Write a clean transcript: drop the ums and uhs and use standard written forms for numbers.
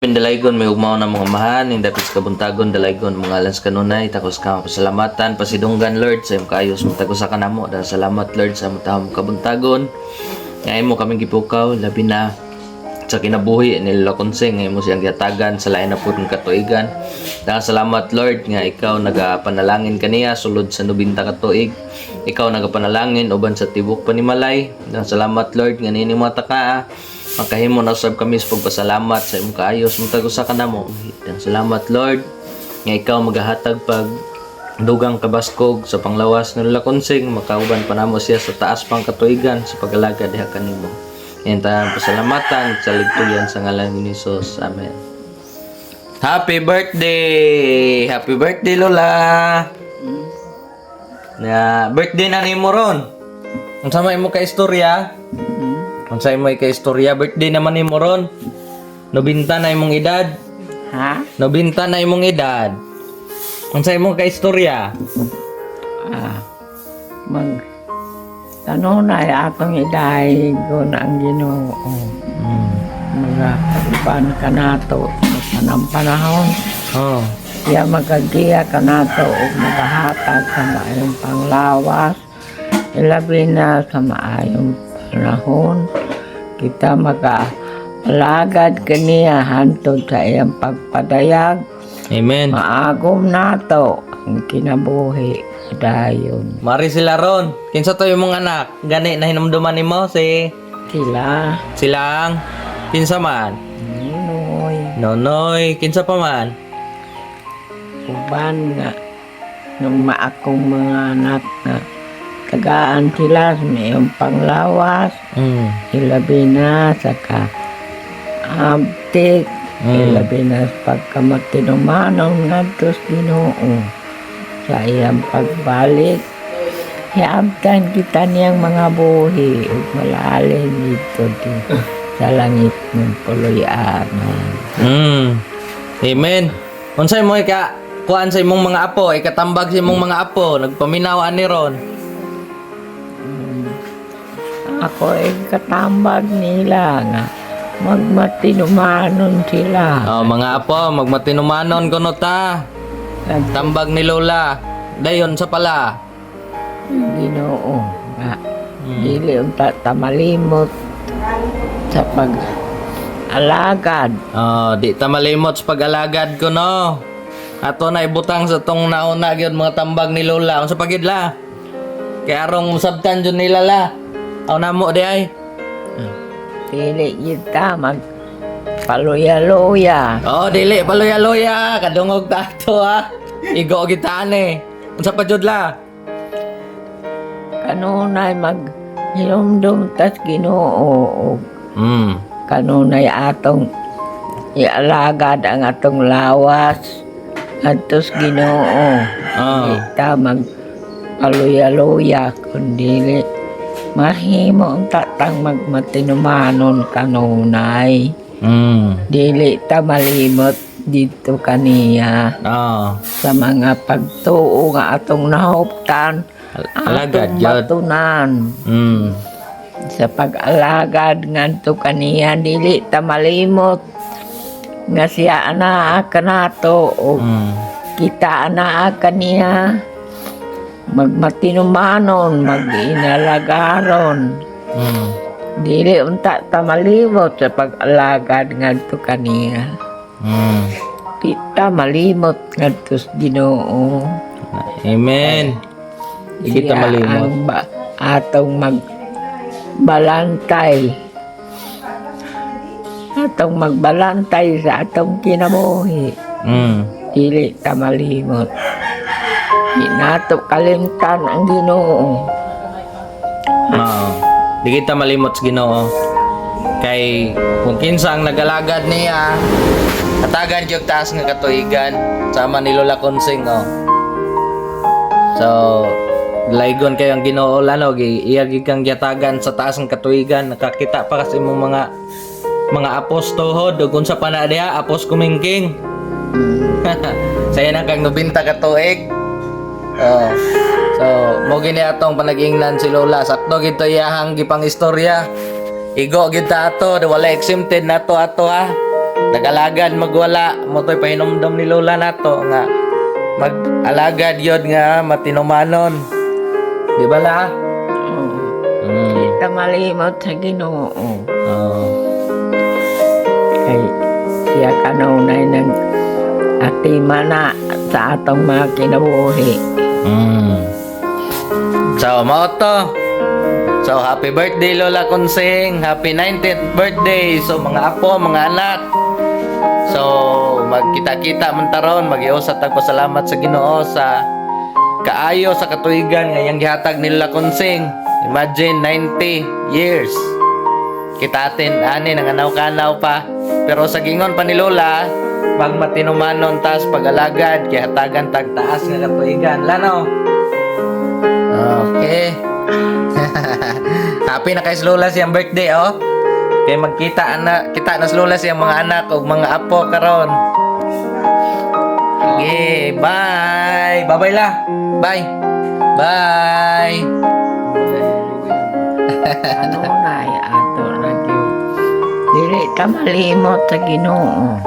Dalaygon may ugmaw na mga mahan, yung dapit kabuntagon, dalaygon mga alas kanunay, takos ka pasalamatan, pasidunggan Lord, sa iyong kaayos, magtagos sa kanamo, dahil salamat Lord sa matahong kabuntagon, ngayon mo kaming gipukaw, labi na sa kinabuhi nila konseng, ngayon mo siyang giatagan sa lain na po ng katuigan, dahil salamat Lord, nga ikaw nagapanalangin kaniya, sulod sa 90 katuig, ikaw nagapanalangin, uban sa tibok panimalay, dahil salamat Lord, nga nini mga takaa, makahimo na usab kami sa pagpasalamat sa imong kaayos mong tagusa ka namo. Salamat Lord nga ikaw magahatag pag dugang kabaskog sa panglawas ng lakonsing makauban pa namo siya sa taas pang katuigan sa pag-alaga diha kanimo. Yan tayong pasalamatan sa ligtuyan sa ngalan ni Jesus. Amen. Happy birthday! Happy birthday Lola! Birthday na nimo ron. Unsa may mo ka istorya? Unsa imong ika-istorya birthday naman nimo ron? 90 na imong edad. Ha? 90 na imong edad. Unsa imong ka-istorya? Tanong na atong idahay ko na ang Ginoo. Mga pagpan ka nato sa panahon. Oh. Kaya magagiya ka nato o magahatag sa maayong panglawas. Ilabi na sa maayong panahon. Kita maka-alagad kaniya hantod sa iyang pagpadayag. Amen. Maagom nato ang kinabuhi dayon. Mari sila ron. Kinsa to imong anak? Gani na hinumduman nimo si Sila ang kinsa man? Nunoy Nonoy, kinsa pa man? uban nga nung maakong mga anak na tagaan sila sa mayong panglawas. Ilabi na sa kaabtik. Ilabi na sa pagkamatinumanong ngadtos Ginoo sa iyang pagbalik. Iabtan kita niyang mga buhi ug malalim dito sa langit ng puloy-anan. Amen. Unsay mo kuan sa imong mga apo, ikatambag sa imong mga apo, nagpaminaw ani ron. Ako ay katambag nila nga magmatinumanon sila. Oh, mga apo, magmatinumanon kuno ta. Tambag ni Lola. Dayon sa pala. Ginoo nga dili unta tamalimot sa pag-alagad. Oh, di ta malimot sa pag-alagad ko no. Ato na ibutang sa tong nauna gyud mga tambag ni Lola. Unsa pagid la? Kay arong sabtan jud nila la. Aw namo di ay. Dili kita mag paluya-luya. Oh, dili paluya-luya, kadungog ta ato ha. Igo kita ani. Unsa pa jud la? Kanunay maghilumdum tas Ginoo. Kanunay atong ialagad ang atong lawas atos Ginoo. Kita magpaluya-luya kundi mahimo ang tatang magmatinumanon kanunay. Dili ta malimot dito kaniya sa mga pagtuo nga atong nahuptan. Alagad atong batunan. Sa pag-alagad ngadto kaniya dili ta malimot nga siya anaa kanato o kita anaa kaniya magmatinumanon mag-inalagaron. Dili unta ta malimot sa pag-alagad ngadto kaniya. Kita malimot ngadto sa Ginoo. Amen. Kita malimot. Atong magbalantay. Atong magbalantay sa atong kinabuhi. Dili ta malimot. Di nato kalimtan ang Ginoo. Di kita malimot sa Ginoo. Kay kung kinsa ang nagalagad niya, katagan jud taas nga katuigan sama ni Lola Consing So, laygon kayo ang Ginoo lano iyagi kang giatagan sa taas ng katuigan, nakakita pa kasi imong mga apostohod ug unsa pa na diha apos kumingking. Saya na kang 90 ka tuig. So, mo gini atong panag-ingnan si Lola. Sakto gito iyahang gipang istorya. Igo gid ta ato, wala exempted nato ato ha. tagalagad magwala mo to'y pahinomdom ni lola nato nga mag-alagad yun nga matinumanon. Di ba la? Kita malimot sa Ginoo. Oh. Kay siya kanunay ng atima na sa atong mga kinabuhi. So, mao to. So, happy birthday Lola Consing. Happy 90th birthday. So, mga apo, mga anak. So, magkita-kita man taron, mag-iusat tag pasalamat sa Ginoo sa kaayo sa katuigan nga yang gihatag ni Lola Consing. Imagine 90 years. Kita atin ani nanganaw-kanaw pa. Pero sa gingon pa ni Lola, pag matinumanon tas pag-alagad gihatagan tag taas nga katuigan. Lano? Okay. Happy na kay Lola siyang birthday, oh. Kaya magkita kita na sa Lola siyang mga anak o mga apo karon. Okay, bye. Bye-bye la. Bye. Bye. Kanunay ato lagi. Dili ta malimot sa Ginoo.